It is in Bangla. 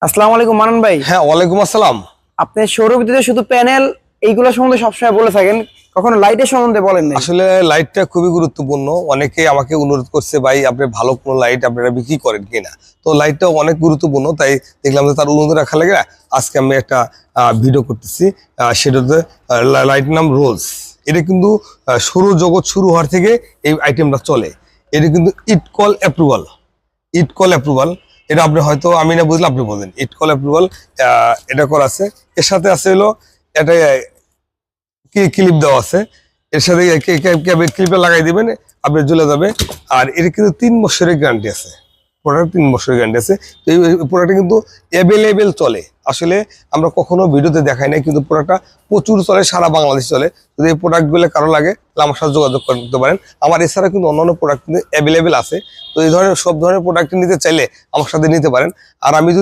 আসসালামু আলাইকুম মানান ভাই। হ্যাঁ, ওয়ালাইকুম আসসালাম। আপনি শোরুমটিতে শুধু প্যানেল এইগুলো সম্বন্ধে সবসময় বলে থাকেন, কখনো লাইটের সম্বন্ধে বলেন নাই। আসলে লাইটটা খুবই গুরুত্বপূর্ণ। অনেকে আমাকে অনুরোধ করছে, ভাই আপনি ভালো কোনো লাইট আপনারা বিক্রি করেন কিনা। তো লাইটটা অনেক গুরুত্বপূর্ণ, তাই দেখলাম যে তার অনুরোধ রাখা লাগে আজকে আমি একটা ভিডিও করতেছি। সেটাতে লাইটের নাম রোজ। এটা কিন্তু সৌরজগৎ শুরু হওয়ার থেকে এই আইটেমটা চলে। এটা কিন্তু ইট কল অ্যাপ্রুভাল। ইট কল অ্যাপ্রুভাল, এটা আপনি হয়তো আমি না বুঝলে আপনি বলেন। ইট কল অ্যাপ্রুভাল এটা করা আছে। এর সাথে আছে হলো এটা ক্লিপ দেওয়া আছে। এর সাথে ক্লিপে লাগাই দিবেন, আপনি জ্বলে যাবে। আর এটা কিন্তু 3 বছরের গ্যারান্টি আছে। প্রোডাক্ট 3 বছরের গ্যারান্টি আছে। তো এই প্রোডাক্টটা কিন্তু অ্যাভেলেবেল চলে। আসলে আমরা কখনো ভিডিওতে দেখাই নাই, কিন্তু প্রোডাক্টটা প্রচুর চলে, সারা বাংলাদেশ চলে। যদি এই প্রোডাক্টগুলো কারো লাগে তাহলে আমার সাথে যোগাযোগ করতে পারেন। আমার এছাড়া কিন্তু অন্যান্য প্রোডাক্ট কিন্তু অ্যাভেলেবেল আছে। তো এই ধরনের সব ধরনের প্রোডাক্ট নিতে চাইলে আমার সাথে নিতে পারেন। আর আমি যদি